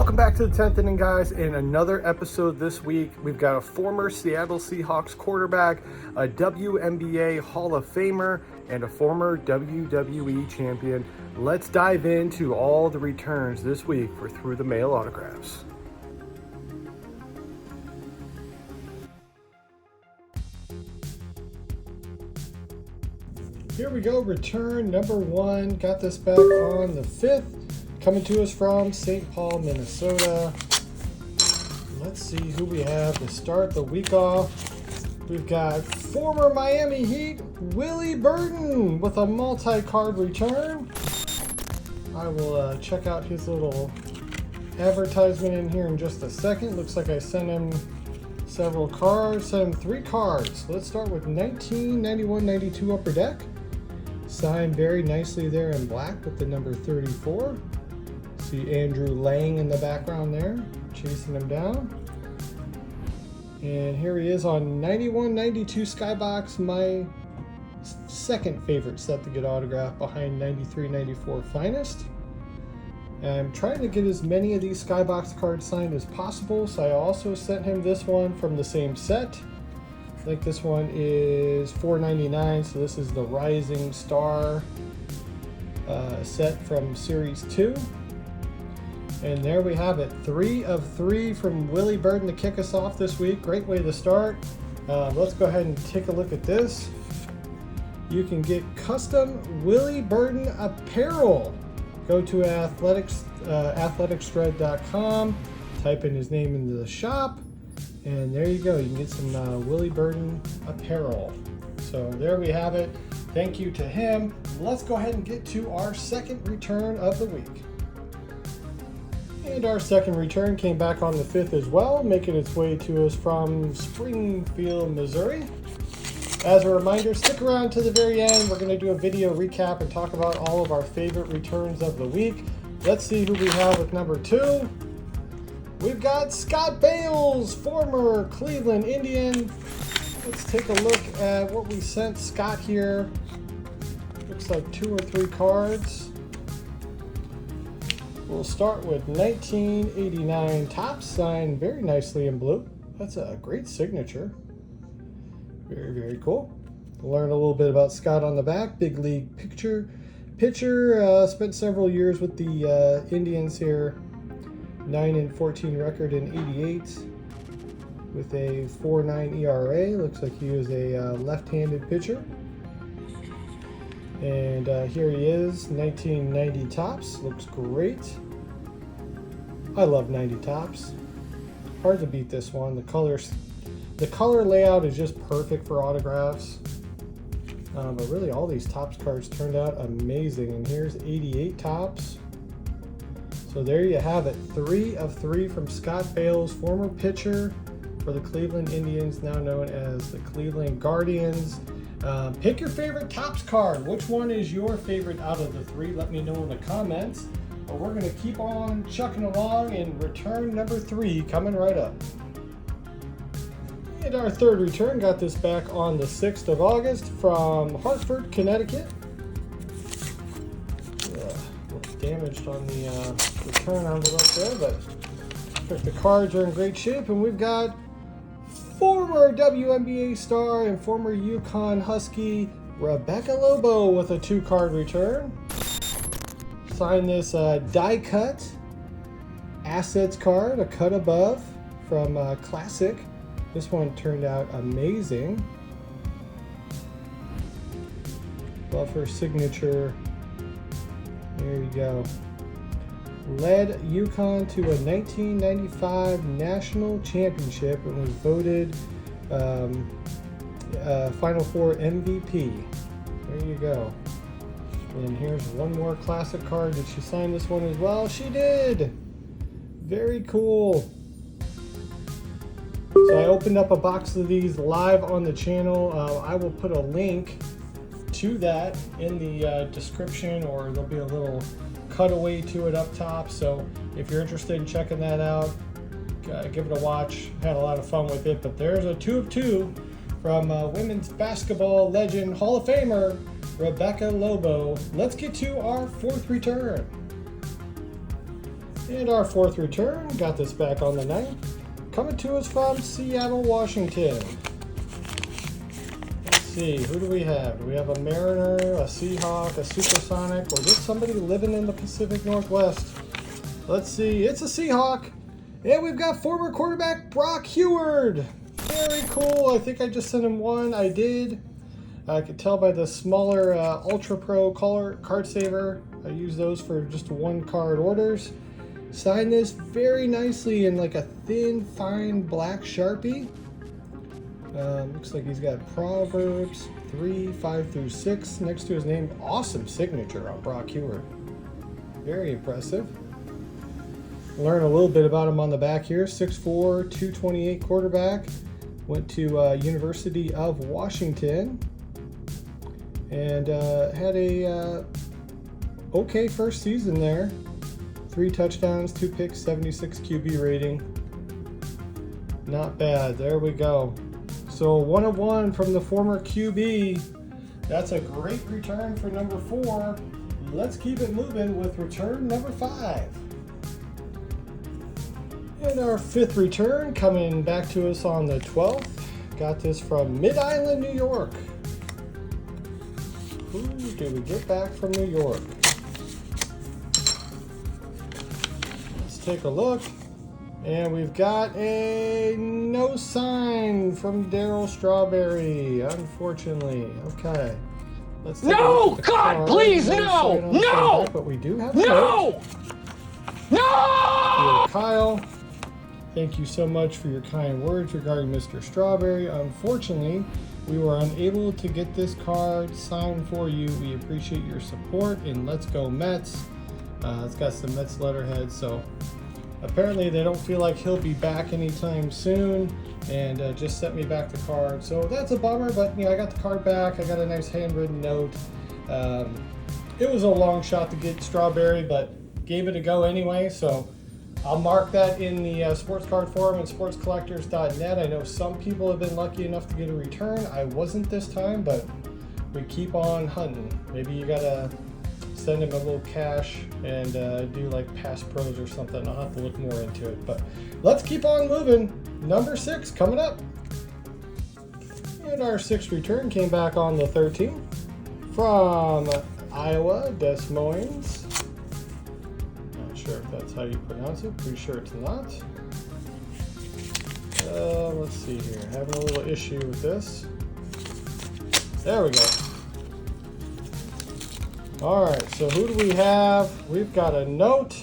Welcome back to the 10th inning, guys. In another episode this week, we've got a former Seattle Seahawks quarterback, a WNBA Hall of Famer, and a former WWE champion. Let's dive into all the returns this week for Through the Mail autographs. Here we go, return number 1. Got this back on the 5th. Coming to us from St. Paul, Minnesota. Let's see who we have to start the week off. We've got former Miami Heat, Willie Burton, with a multi-card return. I will check out his little advertisement in here in just a second. Looks like I sent him several cards, sent him 3 cards. Let's start with 1991-92 Upper Deck. Signed very nicely there in black with the number 34. See Andrew Lang in the background there, chasing him down. And here he is on 91-92 Skybox, my second favorite set to get autographed behind 93-94 Finest. I'm trying to get as many of these Skybox cards signed as possible, so I also sent him this one from the same set. I think this one is $4.99, so this is the Rising Star set from Series 2. And there we have it, 3 of 3 from Willie Burton to kick us off this week. Great way to start. Let's go ahead and take a look at this. You can get custom Willie Burton apparel. Go to athleticsthread.com, type in his name into the shop, and there you go. You can get some Willie Burton apparel. So there we have it. Thank you to him. Let's go ahead and get to our second return of the week. And our second return came back on the 5th as well, making its way to us from Springfield, Missouri. As a reminder, stick around to the very end. We're going to do a video recap and talk about all of our favorite returns of the week. Let's see who we have with number 2. We've got Scott Bales, former Cleveland Indian. Let's take a look at what we sent Scott here. Looks like 2 or 3 cards. We'll start with 1989 Topps, signed very nicely in blue. That's a great signature. Very, very cool. Learn a little bit about Scott on the back. Big league pitcher. Spent several years with the Indians here. 9-14 record in '88 with a 4.9 ERA. Looks like he was a left-handed pitcher. And here he is, 1990 Topps. Looks great. I love 90 Topps. Hard to beat this one. The color layout is just perfect for autographs. But really, all these Topps cards turned out amazing. And here's 88 Topps. So there you have it. 3 of 3 from Scott Bales, former pitcher for the Cleveland Indians, now known as the Cleveland Guardians. Pick your favorite Topps card. Which one is your favorite out of the 3? Let me know in the comments. But we're going to keep on chucking along, and return number 3 coming right up. And our third return, got this back on the 6th of August from Hartford, Connecticut. Looks damaged on the return envelope there, but the cards are in great shape, and we've got former WNBA star and former UConn Husky Rebecca Lobo with a 2-card return. Signed this die cut assets card, a cut above from Classic. This one turned out amazing. Love her signature. There you go. Led UConn to a 1995 national championship and was voted Final Four MVP. There you go. And here's one more classic card. Did she sign this one as well? She did. Very cool. So I opened up a box of these live on the channel. I will put a link to that in the description, or there'll be a little cutaway to it up top. So if you're interested in checking that out, give it a watch. Had a lot of fun with it. But there's a 2 of 2 from women's basketball legend, Hall of Famer Rebecca Lobo. Let's get to our 4th return. And our fourth return, got this back on the 9th. Coming to us from Seattle, Washington. Let's see, who do we have? Do we have a Mariner, a Seahawk, a Supersonic, or just somebody living in the Pacific Northwest? Let's see, it's a Seahawk. And we've got former quarterback Marc Huard. Very cool. I think I just sent him one. I did. I could tell by the smaller Ultra Pro card saver. I use those for just one card orders. Signed this very nicely in like a thin, fine black Sharpie. Looks like he's got Proverbs 3, 5 through 6 next to his name. Awesome signature on Marc Huard. Very impressive. Learn a little bit about him on the back here. 6'4", 228 quarterback. Went to University of Washington. And had a okay first season there. 3 touchdowns, 2 picks, 76 QB rating. Not bad. There we go. So 1 of 1 from the former QB. That's a great return for number 4. Let's keep it moving with return number 5. And our 5th return coming back to us on the 12th. Got this from Mid-Island, New York. Who did we get back from New York? Take a look, and we've got a no sign from Daryl Strawberry, unfortunately. Okay, let's take no, God, please, no, no, but we do have no, no. Kyle, thank you so much for your kind words regarding Mr. Strawberry. Unfortunately, we were unable to get this card signed for you. We appreciate your support, and let's go Mets. It's got some Mets letterhead, so apparently they don't feel like he'll be back anytime soon, and just sent me back the card. So that's a bummer, but you know, I got the card back. I got a nice handwritten note. It was a long shot to get Strawberry, but gave it a go anyway. So I'll mark that in the sports card forum and sportscollectors.net. I know some people have been lucky enough to get a return. I wasn't this time, but we keep on hunting. Maybe you gotta send him a little cash and do like pass pros or something. I'll have to look more into it, but let's keep on moving. Number 6 coming up. And our 6th return came back on the 13th from Iowa, Des Moines. Not sure if that's how you pronounce it. Pretty sure it's not. Let's see here. Having a little issue with this. There we go. Alright, so who do we have? We've got a note,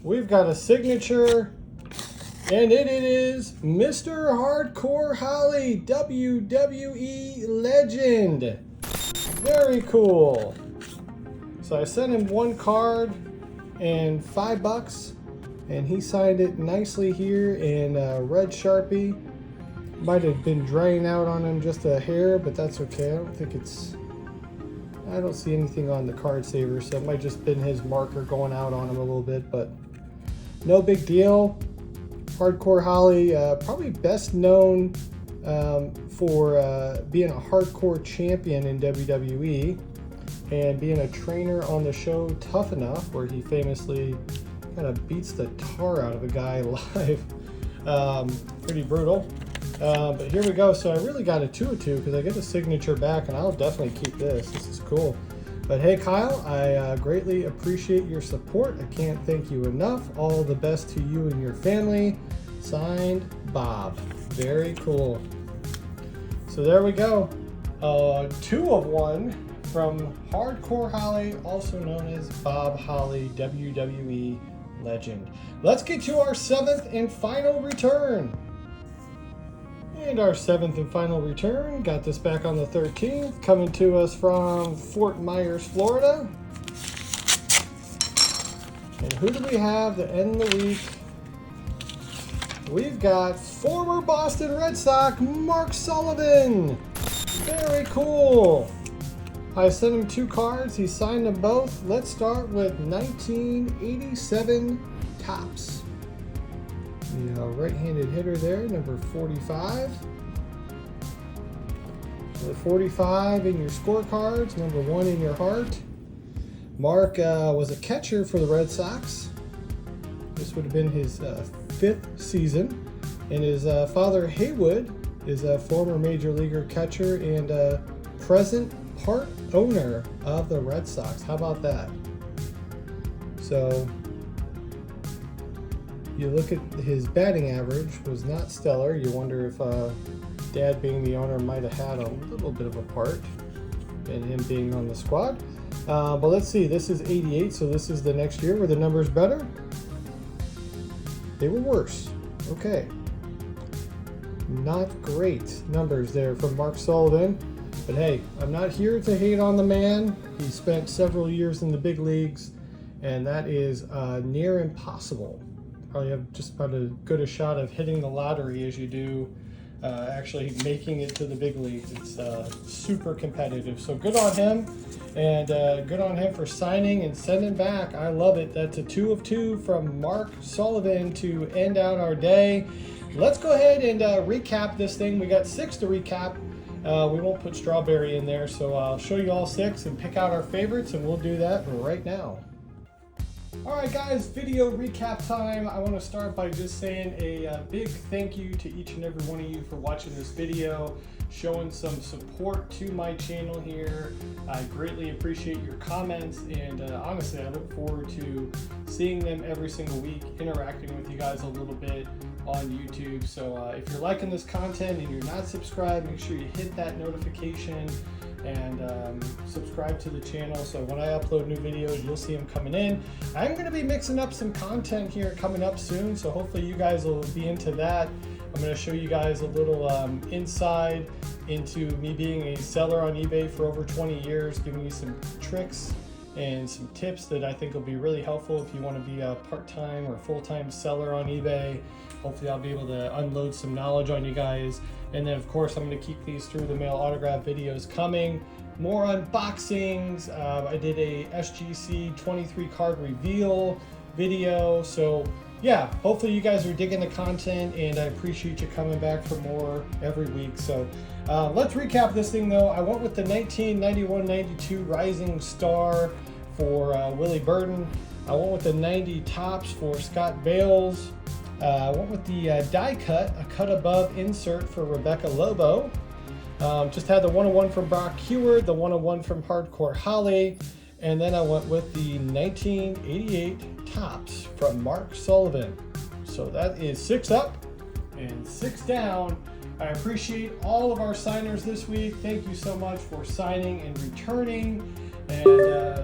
we've got a signature, and it is Mr. Hardcore Holly, WWE legend. Very cool. So I sent him one card and $5, and he signed it nicely here in red Sharpie. Might have been drying out on him just a hair, but that's okay. I don't see anything on the card saver, so it might just been his marker going out on him a little bit, but no big deal. Hardcore Holly, probably best known for being a hardcore champion in WWE and being a trainer on the show Tough Enough, where he famously kind of beats the tar out of a guy live. Pretty brutal. But here we go. So I really got a 2 of 2 because I get the signature back, and I'll definitely keep this. This is cool. But hey, Kyle, I greatly appreciate your support. I can't thank you enough. All the best to you and your family. Signed, Bob. Very cool. So there we go. 2 of 1 from Hardcore Holly, also known as Bob Holly, WWE legend. Let's get to our 7th and final return. And our 7th and final return, got this back on the 13th, coming to us from Fort Myers, Florida. And who do we have to end the week? We've got former Boston Red Sox, Marc Sullivan. Very cool. I sent him 2 cards, he signed them both. Let's start with 1987 Topps. The right-handed hitter there, number 45. Number 45 in your scorecards, number 1 in your heart. Mark was a catcher for the Red Sox. This would have been his 5th season. And his father, Haywood, is a former major leaguer catcher and present part owner of the Red Sox. How about that? So you look at his batting average was not stellar. You wonder if Dad being the owner might have had a little bit of a part in him being on the squad. But let's see, this is 88, so this is the next year. Were the numbers better? They were worse. Okay. Not great numbers there from Marc Sullivan. But hey, I'm not here to hate on the man. He spent several years in the big leagues, and that is near impossible. Probably have just about as good a shot of hitting the lottery as you do actually making it to the big leagues. It's super competitive. So good on him, and good on him for signing and sending back. I love it. That's a 2 of 2 from Marc Sullivan to end out our day. Let's go ahead and recap this thing. We got 6 to recap. We won't put Strawberry in there, so I'll show you all 6 and pick out our favorites, and we'll do that right now. Alright guys, video recap time. I want to start by just saying a big thank you to each and every one of you for watching this video, showing some support to my channel here. I greatly appreciate your comments, and honestly I look forward to seeing them every single week, interacting with you guys a little bit on YouTube. So if you're liking this content and you're not subscribed, make sure you hit that notification and subscribe to the channel, so when I upload new videos you'll see them coming in. I'm going to be mixing up some content here coming up soon, so hopefully you guys will be into that. I'm going to show you guys a little insight into me being a seller on eBay for over 20 years, giving you some tricks and some tips that I think will be really helpful if you want to be a part-time or full-time seller on eBay. Hopefully I'll be able to unload some knowledge on you guys. And then of course I'm going to keep these through the mail autograph videos coming. More unboxings. I did a SGC 23 card reveal video. So yeah, hopefully you guys are digging the content, and I appreciate you coming back for more every week. So let's recap this thing though. I went with the 1991-92 Rising Star for Willie Burton. I went with the 90 Tops for Scott Bales. I went with the die cut, a cut above insert for Rebecca Lobo. Just had the 101 from Brock Huard, the 101 from Hardcore Holly, and then I went with the 1988 Tops from Marc Sullivan. So that is 6 up and 6 down. I appreciate all of our signers this week. Thank you so much for signing and returning. And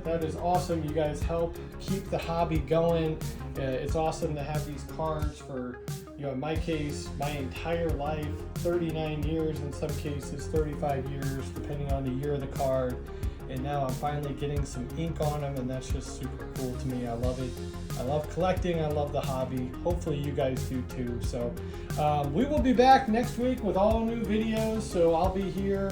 that is awesome. You guys help keep the hobby going. It's awesome to have these cards for, you know, in my case, my entire life, 39 years, in some cases 35 years, depending on the year of the card. And now I'm finally getting some ink on them, and that's just super cool to me. I love it. I love collecting. I love the hobby. Hopefully you guys do too. So we will be back next week with all new videos. So I'll be here.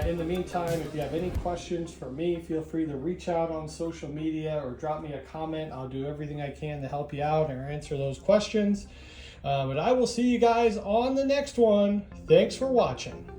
In the meantime, if you have any questions for me, feel free to reach out on social media or drop me a comment. I'll do everything I can to help you out or answer those questions. But I will see you guys on the next one. Thanks for watching.